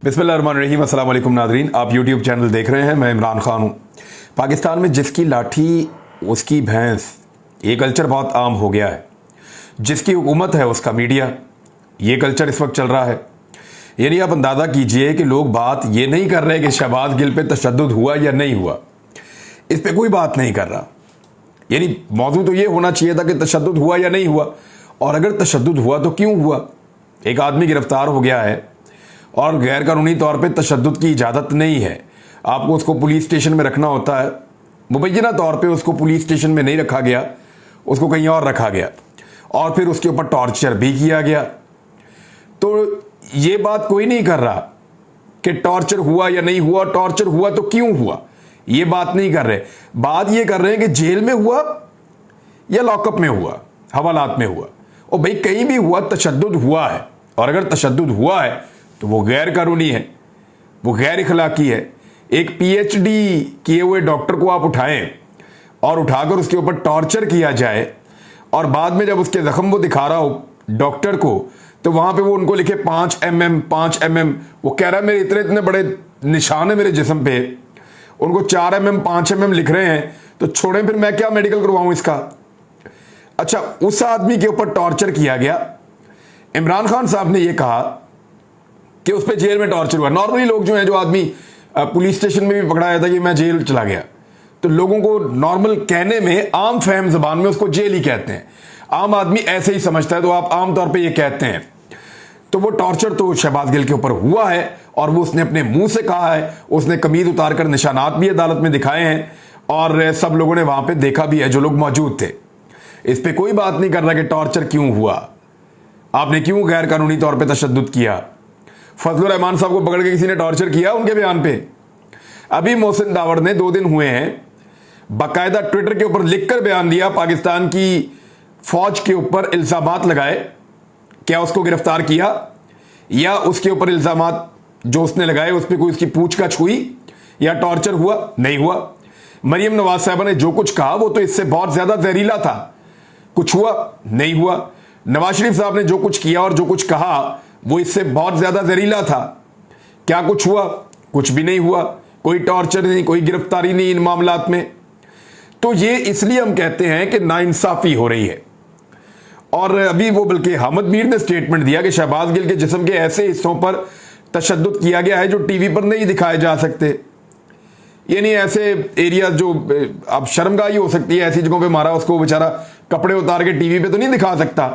बिस्मिल्लाहिर्रहमानिर्रहीम। अस्सलाम वालेकुम नाज़रीन, आप यूट्यूब चैनल देख रहे हैं। मैं इमरान खान हूँ। पाकिस्तान में जिसकी लाठी उसकी भैंस, ये कल्चर बहुत आम हो गया है। जिसकी हुकूमत है उसका मीडिया, ये कल्चर इस वक्त चल रहा है। यानी आप अंदाज़ा कीजिए कि लोग बात ये नहीं कर रहे कि शहबाज गिल पे तशद्दुद हुआ या नहीं हुआ, इस पर कोई बात नहीं कर रहा। यानी मौजूद तो ये होना चाहिए था कि तशद्दुद हुआ या नहीं हुआ, और अगर तशद्दुद हुआ तो क्यों हुआ। एक आदमी गिरफ्तार हो गया है और गैर कानूनी तौर पे तशद्दुद की इजाज़त नहीं है, आपको उसको पुलिस स्टेशन में रखना होता है। मुबैना तौर पे उसको पुलिस स्टेशन में नहीं रखा गया, उसको कहीं और रखा गया और फिर उसके ऊपर टॉर्चर भी किया गया। तो ये बात कोई नहीं कर रहा कि टॉर्चर हुआ या नहीं हुआ, टॉर्चर हुआ तो क्यों हुआ, ये बात नहीं कर रहे। बात ये कर रहे हैं कि जेल में हुआ या लॉकअप में हुआ, हवालात में हुआ। और भाई कहीं भी हुआ, तशद्दुद हुआ है, और अगर तशद्दुद हुआ है तो वो गैर कानूनी है, वो गैर इखलाकी है। एक पीएचडी किए हुए डॉक्टर को आप उठाएं और उठाकर उसके ऊपर टॉर्चर किया जाए, और बाद में जब उसके जख्म वो दिखा रहा हो डॉक्टर को, तो वहां पे वो उनको लिखे 5 mm 5 mm। वो कह रहा है मेरे इतने इतने बड़े निशान है मेरे जिस्म पे, उनको 4 mm 5 mm लिख रहे हैं, तो छोड़ें फिर मैं क्या मेडिकल करवाऊं इसका। अच्छा, उस आदमी के ऊपर टॉर्चर किया गया। इमरान खान साहब ने यह कहा कि उस पर जेल में टॉर्चर हुआ। नॉर्मली लोग जो हैं, जो आदमी पुलिस स्टेशन में भी पकड़ाया था कि मैं जेल चला गया, तो लोगों को नॉर्मल कहने में, आम फहम जबान में उसको जेल ही कहते हैं। आम आदमी ऐसे ही समझता है, तो आप आम तौर पे ये कहते हैं। तो वो टॉर्चर तो शहबाज गिल के ऊपर हुआ है, और वो उसने अपने मुंह से कहा है। उसने कमीज उतार कर निशानात भी अदालत में दिखाए हैं, और सब लोगों ने वहां पर देखा भी है जो लोग मौजूद थे। इस पर कोई बात नहीं कर रहा कि टॉर्चर क्यों हुआ, आपने क्यों गैर कानूनी तौर पर तशद्दुद किया। फजलुर रहमान साहब को पकड़ के किसी ने टॉर्चर किया उनके बयान पे। अभी मोहसिन दावड़ ने 2 दिन हुए हैं, बाकायदा ट्विटर के ऊपर लिखकर बयान दिया, पाकिस्तान की फौज के ऊपर इल्जामात लगाए। क्या उसको गिरफ्तार किया या उसके ऊपर इल्जामात जो उसने लगाए उस पर कोई उसकी पूछताछ हुई या टॉर्चर हुआ? नहीं हुआ। मरियम नवाज साहबा ने जो कुछ कहा वो तो इससे बहुत ज्यादा जहरीला था, कुछ हुआ? नहीं हुआ। नवाज शरीफ साहब ने जो कुछ किया और जो कुछ कहा वो इससे बहुत ज्यादा जहरीला था, क्या कुछ हुआ? कुछ भी नहीं हुआ। कोई टॉर्चर नहीं, कोई गिरफ्तारी नहीं इन मामलात में। तो ये इसलिए हम कहते हैं कि नाइंसाफी हो रही है। और अभी वो बल्कि हामिद मीर ने स्टेटमेंट दिया कि शहबाज गिल के जिस्म के ऐसे हिस्सों पर तशद्दुद किया गया है जो टीवी पर नहीं दिखाए जा सकते। यानी ऐसे एरिया जो अब शर्मगाही हो सकती है, ऐसी जगहों पे मारा उसको, बेचारा कपड़े उतार के टीवी पे तो नहीं दिखा सकता।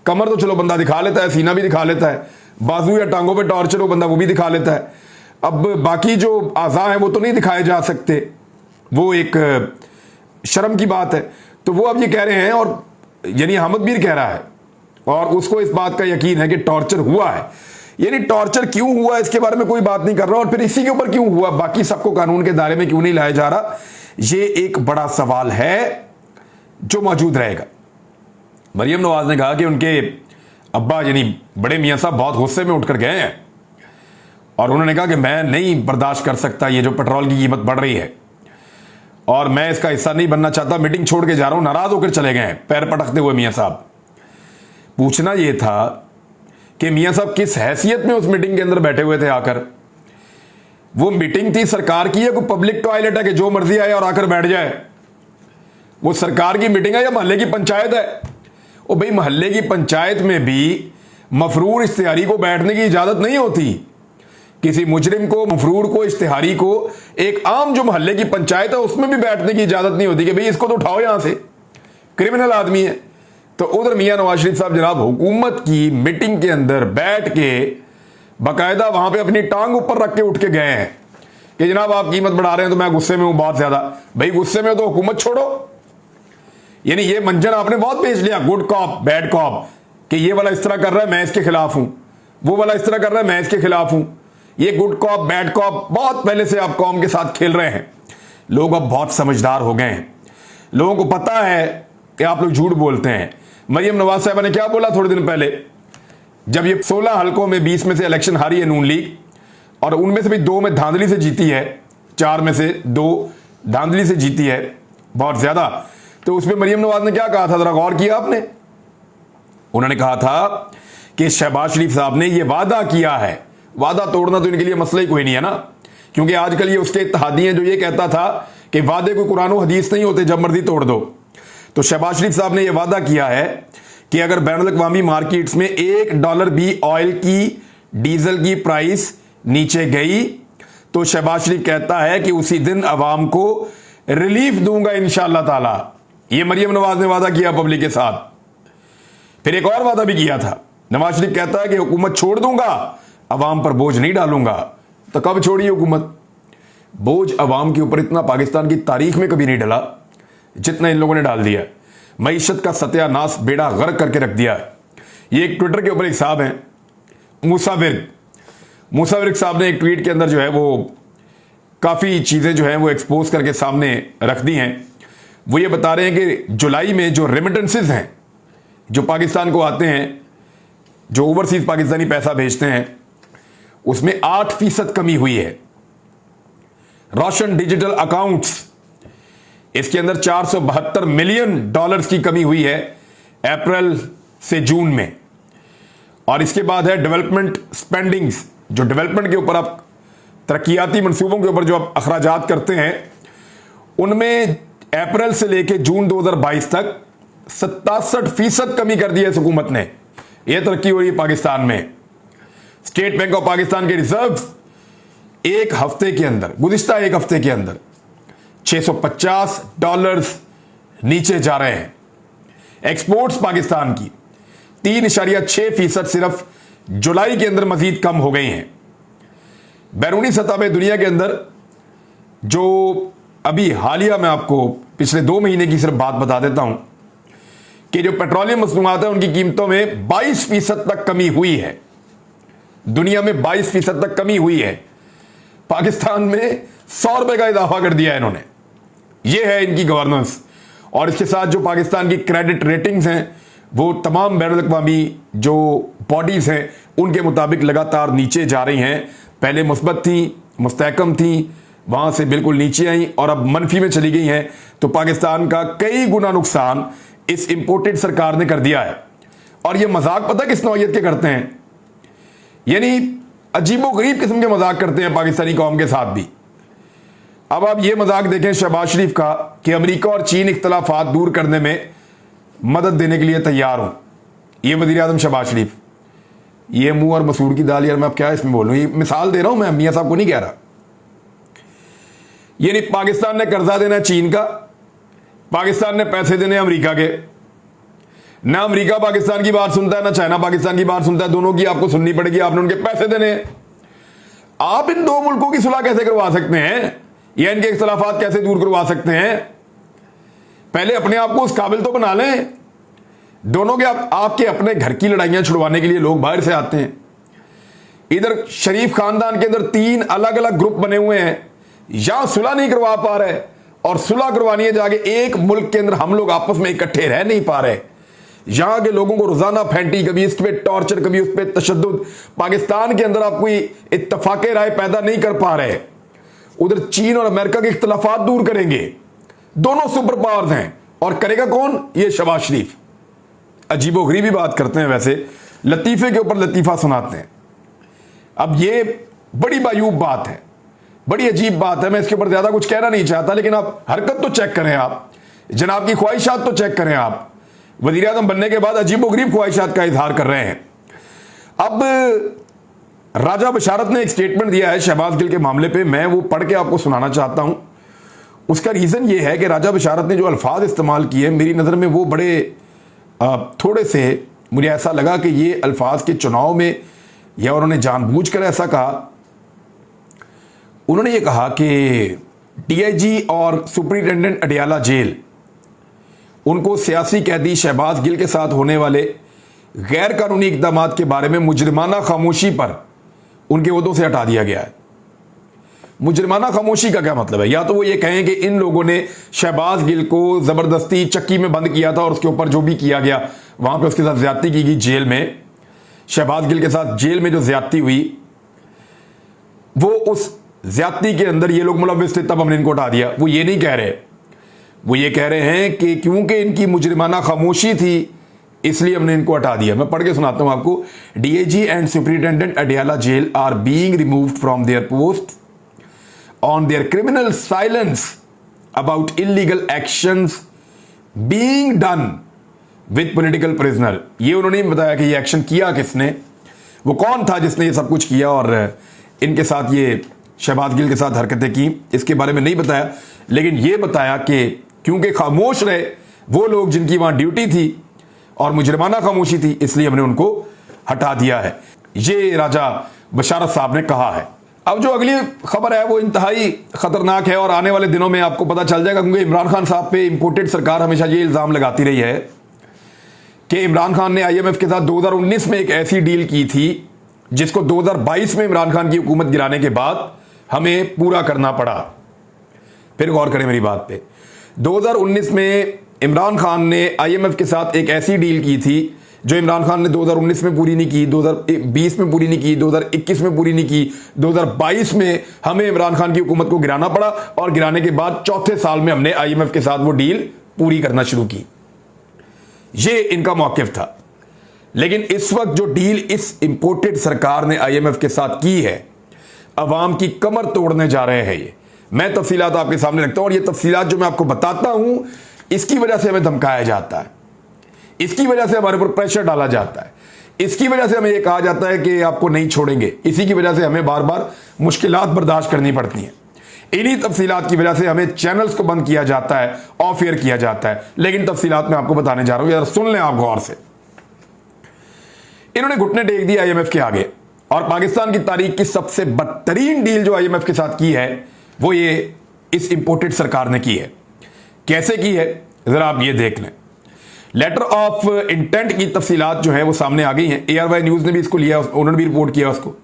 कमर तो चलो बंदा दिखा लेता है, सीना भी दिखा लेता है, बाजू या टांगों पे टॉर्चर हो बंदा वो भी दिखा लेता है। अब बाकी जो आज़ा हैं वो तो नहीं दिखाए जा सकते, वो एक शर्म की बात है। तो वो अब ये कह रहे हैं, और यानी हामिद मीर कह रहा है, और उसको इस बात का यकीन है कि टॉर्चर हुआ है। यानी टॉर्चर क्यों हुआ इसके बारे में कोई बात नहीं कर रहा, और फिर इसी के ऊपर क्यों हुआ, बाकी सबको कानून के दायरे में क्यों नहीं लाया जा रहा, ये एक बड़ा सवाल है जो मौजूद रहेगा। मरियम नवाज ने कहा कि उनके अब्बा यानी बड़े मियां साहब बहुत गुस्से में उठकर गए हैं, और उन्होंने कहा कि मैं नहीं बर्दाश्त कर सकता ये जो पेट्रोल की कीमत बढ़ रही है, और मैं इसका हिस्सा नहीं बनना चाहता, मीटिंग छोड़ के जा रहा हूं। नाराज होकर चले गए हैं पैर पटकते हुए मियां साहब। पूछना यह था कि मियां साहब किस हैसियत में उस मीटिंग के अंदर बैठे हुए थे आकर। वो मीटिंग थी सरकार की, है कोई पब्लिक टॉयलेट है कि जो मर्जी आए और आकर बैठ जाए? वो सरकार की मीटिंग है या मोहल्ले की पंचायत है? ओ भाई, मोहल्ले की पंचायत में भी मफरूर इश्तिहारी को बैठने की इजाजत नहीं होती। किसी मुजरिम को, मफरूर को, इश्तिहारी को, एक आम जो मोहल्ले की पंचायत है उसमें भी बैठने की इजाजत नहीं होती कि भाई इसको तो उठाओ यहां से, क्रिमिनल आदमी है। तो उधर मियां नवाज शरीफ साहब जनाब हुकूमत की मीटिंग के अंदर बैठ के बाकायदा वहां पे अपनी टांग ऊपर रख के उठ के गए हैं कि जनाब आप कीमत बढ़ा रहे हैं तो मैं गुस्से में हूं बहुत ज्यादा। भाई गुस्से में हो तो हुकूमत छोड़ो। यानी ये मंजर आपने बहुत पेश लिया, गुड कॉप बैड कॉप, कि ये वाला इस तरह कर रहा है मैं इसके खिलाफ हूं, वो वाला इस तरह कर रहा है मैं इसके खिलाफ हूं। ये गुड कॉप बैड कॉप बहुत पहले से आप कौम के साथ खेल रहे हैं। लोग अब बहुत समझदार हो गए हैं, लोगों को पता है कि आप लोग झूठ बोलते हैं। मरियम नवाज साहबा ने क्या बोला थोड़े दिन पहले, जब ये 16 हलकों में 20 में से इलेक्शन हारी है नून लीग, और उनमें से भी 2 में धांधली से जीती है, 4 में से 2 धांधली से जीती है बहुत ज्यादा। तो उसमें मरियम नवाज ने क्या कहा था, जरा गौर किया आपने? उन्होंने कहा था कि शहबाज शरीफ साहब ने यह वादा किया है वादा तोड़ना तो इनके लिए मसला ही कोई नहीं है ना, क्योंकि आजकल ये उसके इत्तेहादी हैं जो ये कहता था कि वादे कोई कुरान और हदीस नहीं होते, जब मर्जी तोड़ दो। तो शहबाज शरीफ साहब ने यह वादा किया है कि अगर बैनुल-अक़वामी मार्केट्स में $1 भी ऑयल की, डीजल की प्राइस नीचे गई तो शहबाज शरीफ कहता है कि उसी दिन अवाम को रिलीफ दूंगा इंशाअल्लाह ताला। ये मरियम नवाज ने वादा किया पब्लिक के साथ। फिर एक और वादा भी किया था, नवाज शरीफ कहता है कि हुकूमत छोड़ दूंगा, अवाम पर बोझ नहीं डालूंगा। तो कब छोड़ी हुकूमत? बोझ अवाम के ऊपर इतना पाकिस्तान की तारीख में कभी नहीं डला जितना इन लोगों ने डाल दिया। मईशत का सत्यानाश, बेड़ा गर्क करके रख दिया। ये एक ट्विटर के ऊपर एक साहब हैं, मूसा विर्क साहब ने एक ट्वीट के अंदर जो है वो काफ़ी चीज़ें जो हैं वो एक्सपोज करके सामने रख दी हैं। वो ये बता रहे हैं कि जुलाई में जो रेमिटेंसेस हैं जो पाकिस्तान को आते हैं, जो ओवरसीज पाकिस्तानी पैसा भेजते हैं, उसमें 8% कमी हुई है। रोशन डिजिटल अकाउंट्स, इसके अंदर $472 मिलियन की कमी हुई है अप्रैल से जून में। और इसके बाद है डेवलपमेंट स्पेंडिंग्स, जो डेवलपमेंट के ऊपर आप तरक्याती मंसूबों के ऊपर जो आप अखराजात करते हैं, उनमें अप्रैल से लेकर जून 2022 तक 67% कमी कर दी है इस हुकूमत ने। यह तरक्की हो रही है पाकिस्तान में। स्टेट बैंक ऑफ पाकिस्तान के रिजर्व एक हफ्ते के अंदर, गुज़िश्ता एक हफ्ते के अंदर $650 नीचे जा रहे हैं। एक्सपोर्ट्स पाकिस्तान की 3.6% सिर्फ जुलाई के अंदर मजीद कम हो गई हैं। बैरूनी सतह पे दुनिया के अंदर जो अभी हालिया, मैं आपको पिछले 2 महीने की सिर्फ बात बता देता हूं कि जो पेट्रोलियम मसनूआत है उनकी कीमतों में 22% तक कमी हुई है। दुनिया में 22% तक कमी हुई है। पाकिस्तान में $100 का इजाफा कर दिया है इन्होंने। यह है इनकी गवर्नेंस। और इसके साथ जो पाकिस्तान की क्रेडिट रेटिंग्स हैं वो तमाम बैनुल-अक़वामी जो बॉडीज हैं उनके मुताबिक लगातार नीचे जा रही हैं। पहले मुस्बत थी, मुस्तहकम थी, वहां से बिल्कुल नीचे आई और अब मनफी में चली गई हैं। तो पाकिस्तान का कई गुना नुकसान इस इंपोर्टेड सरकार ने कर दिया है। और ये मजाक पता किस नौयत के करते हैं, यानी अजीबो गरीब किस्म के मजाक करते हैं पाकिस्तानी कौम के साथ भी। अब आप ये मजाक देखें शहबाज शरीफ का कि अमेरिका और चीन इख्तलाफात दूर करने में मदद देने के लिए तैयार हूं। ये वज़ीर आज़म शहबाज शरीफ, ये मुंह और मसूर की दाल, यार मैं अब क्या इसमें बोलूं, ये मिसाल दे रहा हूं मैं, मियां साहब को नहीं कह रहा। ये नहीं, पाकिस्तान ने कर्जा देना है चीन का, पाकिस्तान ने पैसे देने अमेरिका के। ना अमेरिका पाकिस्तान की बात सुनता है, ना चाइना पाकिस्तान की बात सुनता है। दोनों की आपको सुननी पड़ेगी, आपने उनके पैसे देने हैं। आप इन 2 मुल्कों की सुलह कैसे करवा सकते हैं या इनके इख्तलाफात कैसे दूर करवा सकते हैं? पहले अपने आप को उस काबिल तो बना लें। दोनों के आपके अपने घर की लड़ाइयां छुड़वाने के लिए लोग बाहर से आते हैं। इधर शरीफ खानदान के अंदर 3 अलग अलग ग्रुप बने हुए हैं, यहां सुलह नहीं करवा पा रहे और सुलह करवानी है जाके एक मुल्क के अंदर हम लोग आपस में इकट्ठे रह नहीं पा रहे। यहां के लोगों को रोजाना फैंटी, कभी इस पे टॉर्चर, कभी उस पे तशद्दुद। पाकिस्तान के अंदर आप कोई इत्तफाके राय पैदा नहीं कर पा रहे। उधर चीन और अमेरिका के इख्तलाफात दूर करेंगे, दोनों सुपर पावर्स हैं। और करेगा कौन? ये शहबाज शरीफ। अजीबोगरीबी बात करते हैं, वैसे लतीफे के ऊपर लतीफा सुनाते हैं। अब ये बड़ी बायूब बात है, बड़ी अजीब बात है। मैं इसके ऊपर ज्यादा कुछ कहना नहीं चाहता, लेकिन आप हरकत तो चेक करें, आप जनाब की ख्वाहिशात तो चेक करें। आप वज़ीर आज़म बनने के बाद अजीबोगरीब ख्वाहिशात का इजहार कर रहे हैं। अब राजा बशारत ने एक स्टेटमेंट दिया है शहबाज गिल के मामले पे, मैं वो पढ़ के आपको सुनाना चाहता हूं। उसका रीजन ये है कि राजा बशारत ने जो अल्फाज इस्तेमाल किए, मेरी नज़र में वो बड़े थोड़े से, मुझे ऐसा लगा कि ये अल्फाज के चुनाव में या उन्होंने जानबूझकर ऐसा कहा। उन्होंने ये कहा कि डीआईजी और सुपरिटेंडेंट अडियाला जेल, उनको सियासी कैदी शहबाज गिल के साथ होने वाले गैर कानूनी इक़दामात के बारे में मुजरिमाना खामोशी पर उनके ओहदों से हटा दिया गया है। मुजरिमाना खामोशी का क्या मतलब है? या तो वो ये कहें कि इन लोगों ने शहबाज गिल को ज़बरदस्ती चक्की में बंद किया था और उसके ऊपर जो भी किया गया, वहां पे उसके साथ ज्यादती की गई जेल में, शहबाज गिल के साथ जेल में जो ज्यादती हुई, वो उस ज्यादती के अंदर ये लोग मुलव्विस थे, तब हमने इनको हटा दिया। वो ये नहीं कह रहे। वो ये कह रहे हैं कि क्योंकि इनकी मुजरिमाना खामोशी थी इसलिए हमने इनको हटा दिया। मैं पढ़ के सुनाता हूं आपको। DIG and superintendent Adiala jail are being removed from their post on their criminal silence about illegal actions being done with political prisoner. ये उन्होंने बताया कि ये एक्शन किया किसने, वो कौन था जिसने ये सब कुछ किया और इनके साथ ये शहबाज गिल के साथ हरकतें की, इसके बारे में नहीं बताया। लेकिन ये बताया कि क्योंकि खामोश रहे वो लोग जिनकी वहां ड्यूटी थी और मुजरमाना खामोशी थी, इसलिए हमने उनको हटा दिया है। ये राजा बशारत साहब ने कहा है। अब जो अगली खबर है वो इंतहाई खतरनाक है और आने वाले दिनों में आपको पता चल जाएगा, क्योंकि इमरान खान साहब पे इंपोर्टेड सरकार हमेशा ये इल्जाम लगाती रही है कि इमरान खान ने आईएमएफ के साथ 2019 में एक ऐसी डील की थी जिसको 2022 में इमरान खान की हुकूमत गिराने के बाद हमें पूरा करना पड़ा। फिर गौर करें मेरी बात पे। 2019 में इमरान खान ने आईएमएफ के साथ एक ऐसी डील की थी जो इमरान खान ने 2019 में पूरी नहीं की, 2020 में पूरी नहीं की, 2021 में पूरी नहीं की, 2022 में हमें इमरान खान की हुकूमत को गिराना पड़ा और गिराने के बाद चौथे साल में हमने आईएमएफ के साथ वो डील पूरी करना शुरू की। ये इनका मौकिफ था। लेकिन इस वक्त जो डील इस इंपोर्टेड सरकार ने आईएमएफ के साथ की है, अवाम की कमर तोड़ने जा रहे हैं। ये मैं तफसीलात आपके सामने रखता हूं और ये तफसीलात जो मैं आपको बताता हूं, इसकी वजह से हमें धमकाया जाता है, इसकी वजह से हमारे ऊपर प्रेशर डाला जाता है, इसकी वजह से हमें यह कहा जाता है कि आपको नहीं छोड़ेंगे। इसी की वजह से हमें बार बार मुश्किलात बर्दाश्त करनी पड़ती हैं। इन्हीं तफसीलात की वजह से हमें चैनल्स को बंद किया जाता है, ऑफ एयर किया जाता है। लेकिन तफसीलात मैं आपको बताने जा रहा हूं, यार सुन लें आप गौर से। इन्होंने घुटने टेक दिए आईएमएफ के आगे और पाकिस्तान की तारीख की सबसे बदतरीन डील जो आईएमएफ के साथ की है वो ये इस इंपोर्टेड सरकार ने की है। कैसे की है जरा आप ये देख लें। लेटर ऑफ इंटेंट की तफसीलात जो है वो सामने आ गई हैं। ARY न्यूज ने भी इसको लिया, उन्होंने भी रिपोर्ट किया उसको,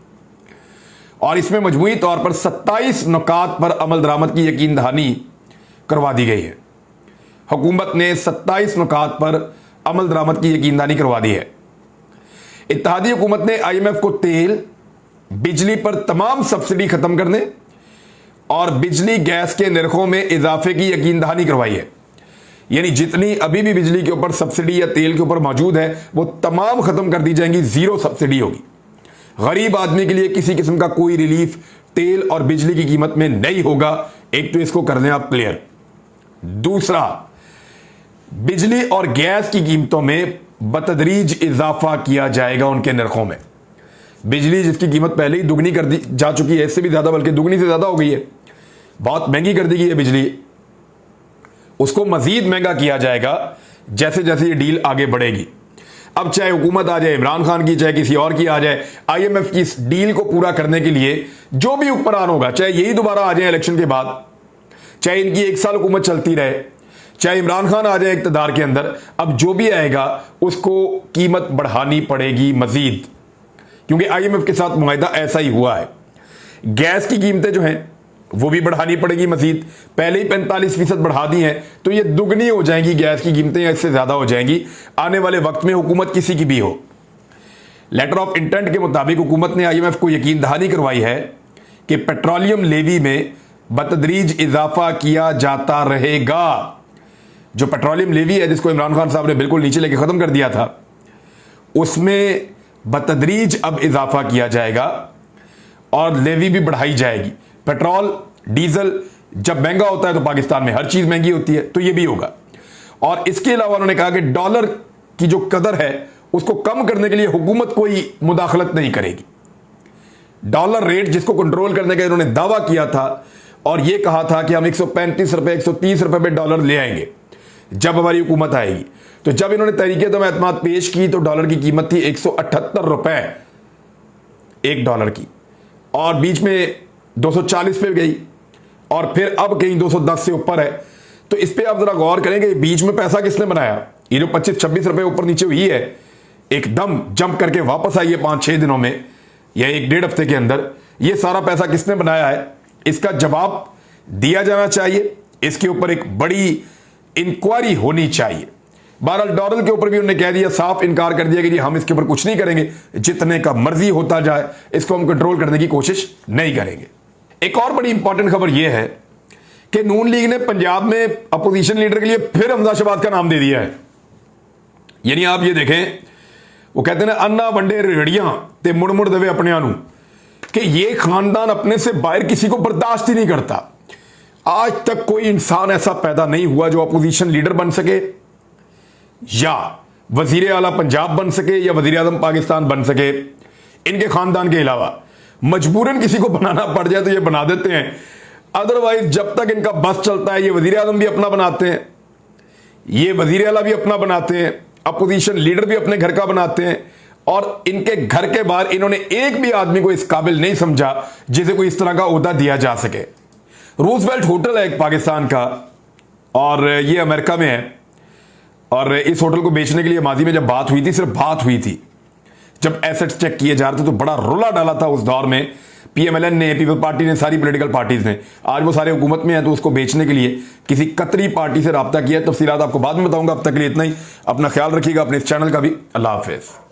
और इसमें मजमूई तौर पर 27 नुकात पर अमल दरामद की यकीन दहानी करवा दी गई है। हुकूमत ने 27 नुकात पर अमल दरामद की यकीन दहानी करवा दी है। इत्तेहादी हुकूमत ने आईएमएफ को तेल, बिजली पर तमाम सब्सिडी खत्म करने और बिजली गैस के निर्खों में इजाफे की यकीन दहानी करवाई है। यानी जितनी अभी भी बिजली के ऊपर सब्सिडी या तेल के ऊपर मौजूद है वो तमाम खत्म कर दी जाएंगी, जीरो सब्सिडी होगी। गरीब आदमी के लिए किसी किस्म का कोई रिलीफ तेल और बिजली की कीमत में नहीं होगा। एक तो इसको कर लें आप क्लियर। दूसरा, बिजली और गैस की कीमतों में बतदरीज इजाफा किया जाएगा उनके नरखों में। बिजली जिसकी कीमत पहले ही दुगनी कर दी जा चुकी है, इससे भी ज्यादा, बल्कि दुगनी से ज्यादा हो गई है, बहुत महंगी कर दी गई है बिजली, उसको मजीद महंगा किया जाएगा जैसे जैसे ये डील आगे बढ़ेगी। अब चाहे हुकूमत आ जाए इमरान खान की, चाहे किसी और की आ जाए, आईएमएफ की इस डील को पूरा करने के लिए जो भी हुक्मरान होगा, चाहे यही दोबारा आ जाए इलेक्शन के बाद, चाहे इनकी 1 साल हुकूमत चलती रहे, चाहे इमरान खान आ जाए इक़्तिदार के अंदर, अब जो भी आएगा उसको कीमत बढ़ानी पड़ेगी मजीद, क्योंकि आईएमएफ के साथ मुआहिदा ऐसा ही हुआ है। गैस की कीमतें जो हैं वो भी बढ़ानी पड़ेगी मजीद। पहले ही 45% बढ़ा दी हैं, तो ये दुगनी हो जाएंगी गैस की कीमतें, या इससे ज्यादा हो जाएंगी आने वाले वक्त में, हुकूमत किसी की भी हो। लेटर ऑफ इंटेंट के मुताबिक हुकूमत ने आईएमएफ को यकीन दहानी करवाई है कि पेट्रोलियम लेवी में बतदरीज इजाफा किया जाता रहेगा। जो पेट्रोलियम लेवी है जिसको इमरान खान साहब ने बिल्कुल नीचे लेके खत्म कर दिया था, उसमें बतदरीज अब इजाफा किया जाएगा और लेवी भी बढ़ाई जाएगी। पेट्रोल डीजल जब महंगा होता है तो पाकिस्तान में हर चीज महंगी होती है, तो ये भी होगा। और इसके अलावा उन्होंने कहा कि डॉलर की जो कदर है उसको कम करने के लिए हुकूमत कोई मुदाखलत नहीं करेगी। डॉलर रेट जिसको कंट्रोल करने का इन्होंने दावा किया था और यह कहा था कि हम 135 रुपए 130 रुपए पे डॉलर ले आएंगे जब हमारी हुकूमत आएगी। तो जब इन्होंने तहरीक-ए-एतमाद पेश की तो डॉलर की कीमत थी 178 रुपए एक डॉलर की, और बीच में 240 पे गई और फिर अब कहीं 210 से ऊपर है। तो इस पे आप जरा गौर करेंगे, बीच में पैसा किसने बनाया? ये जो 25-26 रुपए ऊपर नीचे हुई है, एकदम जंप करके वापस आई है 5-6 दिनों में या 1-1.5 हफ्ते के अंदर, ये सारा पैसा किसने बनाया है? इसका जवाब दिया जाना चाहिए। इसके ऊपर एक बड़ी इंक्वायरी होनी चाहिए। बहरहाल डॉलर के ऊपर भी उन्होंने कह दिया, साफ इनकार कर दिया कि जी हम इसके ऊपर कुछ नहीं करेंगे, जितने का मर्जी होता जाए इसको हम कंट्रोल करने की कोशिश नहीं करेंगे। एक और बड़ी इंपॉर्टेंट खबर यह है कि नून लीग ने पंजाब में अपोजिशन लीडर के लिए फिर हमजा शहबाज का नाम दे दिया है। यानी आप ये देखें, वो कहते हैं ना, अन्ना वंडे रेड़ियां ते मुड़ मुड़ दवे अपने आनू, कि ये खानदान अपने से बाहर किसी को बर्दाश्त ही नहीं करता। आज तक कोई इंसान ऐसा पैदा नहीं हुआ जो अपोजिशन लीडर बन सके या वजीर आला पंजाब बन सके या वजीर आजम पाकिस्तान बन सके इनके खानदान के अलावा। मजबूरन किसी को बनाना पड़ जाए तो ये बना देते हैं, अदरवाइज जब तक इनका बस चलता है ये वजीर आजम भी अपना बनाते हैं, ये वजीर आला भी अपना बनाते हैं, अपोजिशन लीडर भी अपने घर का बनाते हैं, और इनके घर के बाहर इन्होंने एक भी आदमी को इस काबिल नहीं समझा जिसे कोई इस तरह का ओहदा दिया जा सके। रूजवेल्ट होटल है एक पाकिस्तान का, और ये अमेरिका में है, और इस होटल को बेचने के लिए माजी में जब बात हुई थी, सिर्फ बात हुई थी, जब एसेट्स चेक किए जा रहे थे तो बड़ा रोला डाला था उस दौर में पीएमएलएन ने, पीपल पार्टी ने, सारी पॉलिटिकल पार्टीज ने। आज वो सारे हुकूमत में है तो उसको बेचने के लिए किसी कतरी पार्टी से रब्ता किया। तफसीलात आपको बाद में बताऊंगा। अब तक के लिए इतना ही। अपना ख्याल रखिएगा, अपने इस चैनल का भी। अल्लाह हाफिज।